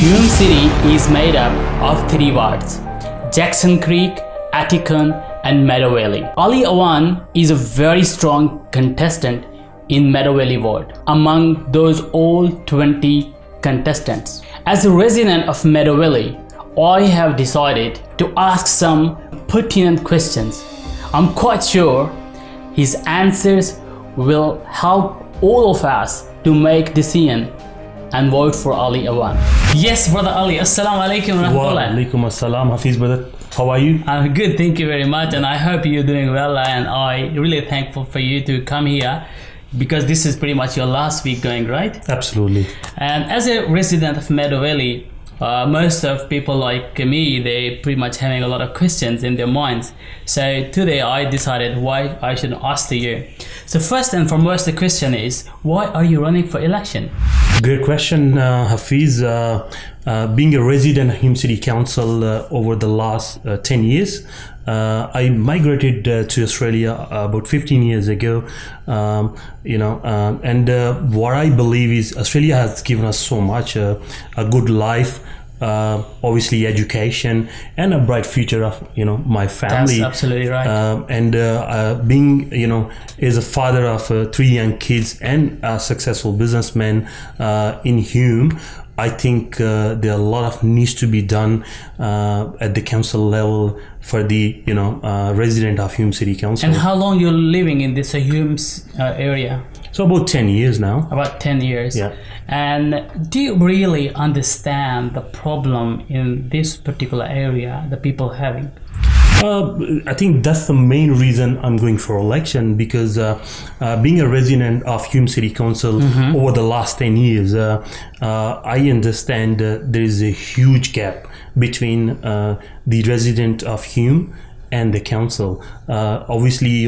Hume City is made up of three wards: Jackson Creek, Atticon, and Meadow Valley. Ali Awan is a very strong contestant in Meadow Valley ward among those all 20 contestants. As a resident of Meadow Valley, I have decided to ask some pertinent questions. I'm quite sure his answers will help all of us to make decision and vote for Ali Awan. Yes, brother Ali. Assalamu alaikum wa Wa rahmatullah. alaikum assalam, Hafiz brother. How are you? I'm good, thank you very much, and I hope you're doing well. And I really thankful for you to come here because this is pretty much your last week going, right? Absolutely. And as a resident of Meadow Valley, most of people like me, they pretty much having a lot of questions in their minds. So today I decided why I should ask to you. So first and foremost, the question is, why are you running for election? Great question, Hafiz. Being a resident of Hume City Council over the last 10 years, I migrated to Australia about 15 years ago. And what I believe is Australia has given us so much, a good life, obviously education, and a bright future of my family. That's absolutely right. Being as a father of 3 young kids and a successful businessman in Hume, I think there are a lot of needs to be done at the council level for the resident of Hume City Council. And how long you're living in this Hume's area? So about 10 years now. About 10 years. Yeah. And do you really understand the problem in this particular area the people having? I think that's the main reason I'm going for election, because being a resident of Hume City Council over the last 10 years, I understand there is a huge gap between the resident of Hume and the council. Obviously,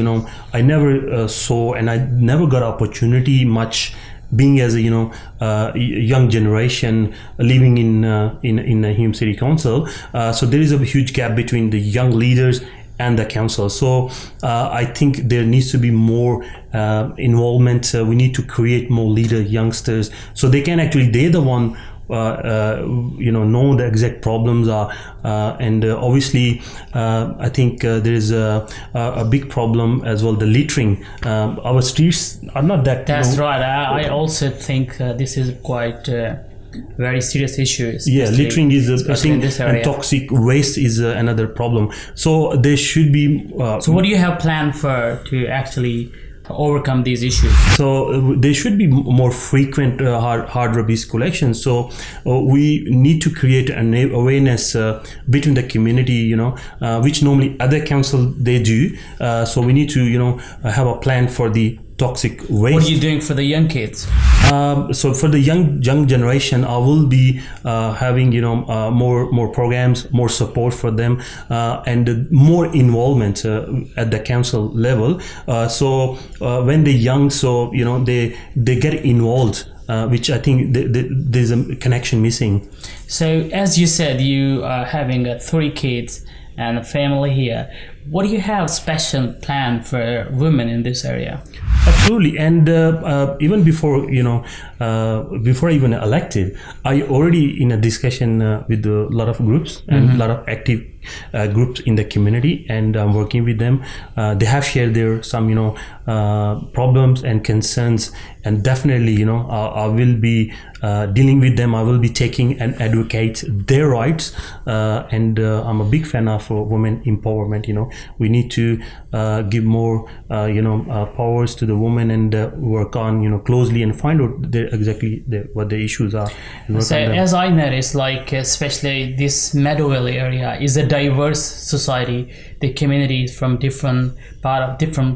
I never saw and I never got opportunity much being as a young generation living in a Hume City Council. So there is a huge gap between the young leaders and the council. So I think there needs to be more involvement. We need to create more leader youngsters so they can actually, they're the one know the exact problems are, and obviously I think there is a big problem as well, the littering. Our streets are not that. That's right. I also think this is quite very serious issue. Yeah, littering is I think, in this area. and toxic waste is another problem. So there should be. So what do you have planned for to actually overcome these issues? So there should be more frequent hard rubbish collection. So we need to create an awareness between the community, which normally other council they do. So we need to have a plan for the toxic waste. What are you doing for the young kids? So for the young generation, I will be having more programs, more support for them, and more involvement at the council level. So when they're young, so they get involved, which I think there's a connection missing. So as you said, you are having 3 kids and a family here. What do you have special plan for women in this area? Absolutely, and even before before I even elected, I already in a discussion with a lot of groups and a lot of active groups in the community, and I'm working with them. They have shared their some problems and concerns, and definitely I will be dealing with them. I will be taking and advocate their rights, and I'm a big fan of women empowerment. We need to give more powers to the women and work on closely and find out exactly what the issues are. So as I noticed, like especially this Meadow Valley area is a diverse society. The communities from different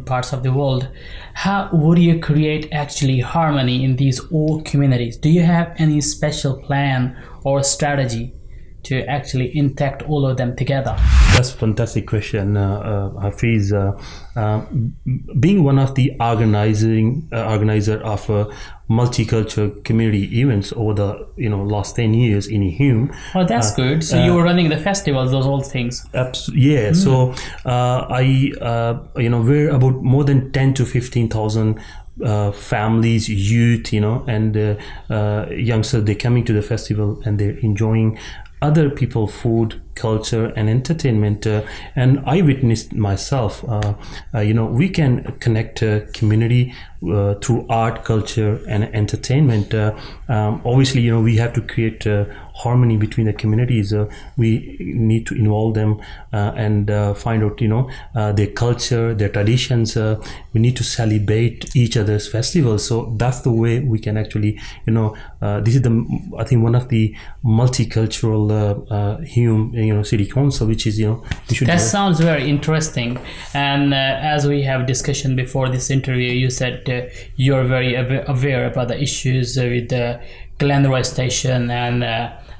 parts of the world. How would you create actually harmony in these all communities? Do you have any special plan or strategy to actually intact all of them together? That's a fantastic question, Hafiz. Being one of the organizer of multicultural community events over the last 10 years in Hume. Oh, that's good. So you were running the festivals, those old things. Yeah. So we're about more than 10 to 15,000 families, youth, and youngsters, they're coming to the festival and they're enjoying other people food, culture and entertainment. And I witnessed myself, we can connect community through art, culture and entertainment. Obviously, we have to create harmony between the communities. We need to involve them and find out their culture, their traditions. We need to celebrate each other's festivals. So that's the way we can actually, this is I think one of the multicultural city council, which is we should. That sounds very interesting. And as we have discussion before this interview, you said you're very aware about the issues with the Glenroy station and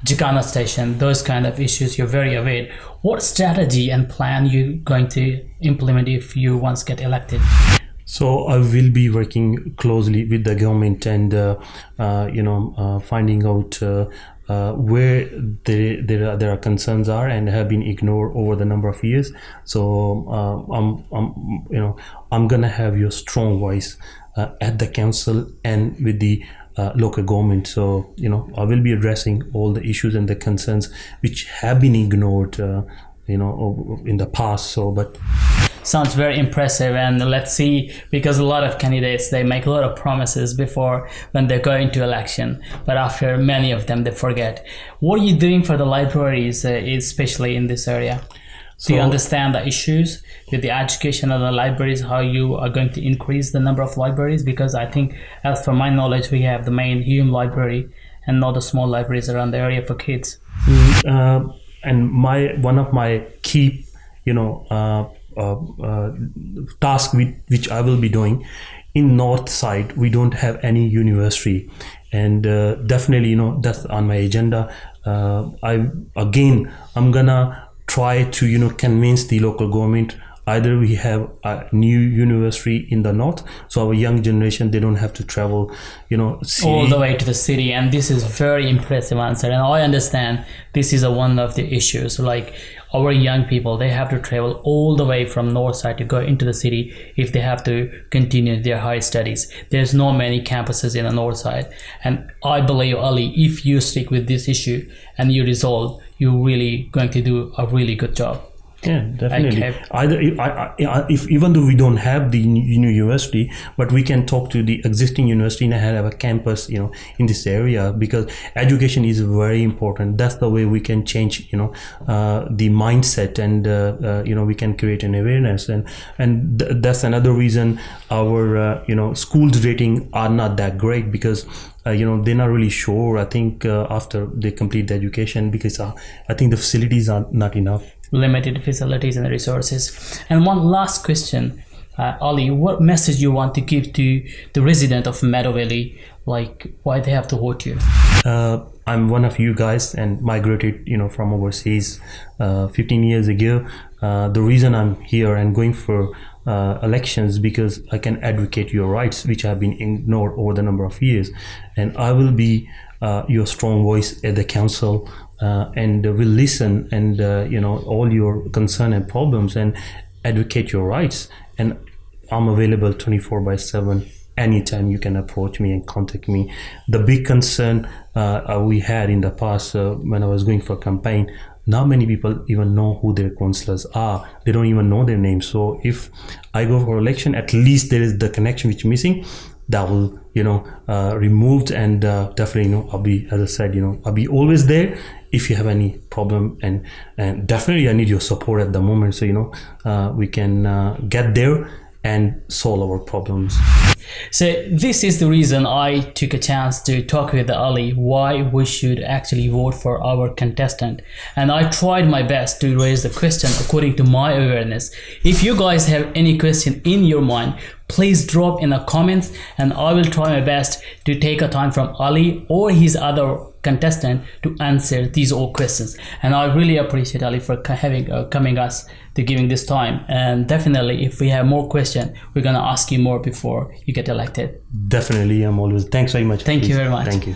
Jacana station, those kind of issues. You're very aware. What strategy and plan you going to implement if you once get elected? So I will be working closely with the government and finding out where there are concerns are and have been ignored over the number of years. So I'm gonna have your strong voice at the council and with the local government. So I will be addressing all the issues and the concerns which have been ignored in the past. Sounds very impressive, and let's see, because a lot of candidates, they make a lot of promises before when they go into election, but after many of them they forget. What are you doing for the libraries, especially in this area? Do you understand the issues with the education of the libraries, how you are going to increase the number of libraries? Because I think, as for my knowledge, we have the main Hume library and not the small libraries around the area for kids. And one of my key task which I will be doing in north side, we don't have any university, and definitely that's on my agenda. I'm gonna try to convince the local government. Either we have a new university in the north, so our young generation, they don't have to travel all the way to the city. And this is very impressive answer, and I understand this is one of the issues. Like, our young people, they have to travel all the way from north side to go into the city if they have to continue their higher studies. There's not many campuses in the north side, and I believe, Ali, if you stick with this issue and you resolve, you're really going to do a really good job. Yeah, definitely. Okay. Either if even though we don't have the university, but we can talk to the existing university and have a campus, in this area, because education is very important. That's the way we can change, the mindset, and we can create an awareness, and that's another reason our schools rating are not that great, because they're not really sure, I think, after they complete the education, because I think the facilities are not enough. Limited facilities and resources. And one last question, Ali, what message you want to give to the resident of Meadow Valley, like why they have to vote you? I'm one of you guys and migrated from overseas 15 years ago. The reason I'm here and going for elections, because I can advocate your rights which have been ignored over the number of years, and I will be your strong voice at the council, and will listen and all your concern and problems and advocate your rights. And I'm available 24/7. Anytime you can approach me and contact me. The big concern we had in the past, when I was going for campaign, not many people even know who their councillors are. They don't even know their names. So if I go for election, at least there is the connection which is missing. That will removed, and definitely I'll be, as I said, I'll be always there if you have any problem, and definitely I need your support at the moment, so we can get there and solve our problems. So this is the reason I took a chance to talk with Ali, why we should actually vote for our contestant. And I tried my best to raise the question according to my awareness. If you guys have any question in your mind, please drop in the comments, and I will try my best to take a time from Ali or his other contestant to answer these all questions. And I really appreciate Ali for coming us to giving this time. And definitely, if we have more questions, we're gonna ask you more before you get elected. Definitely, I'm always. Thanks very much. Thank you very much. Thank you.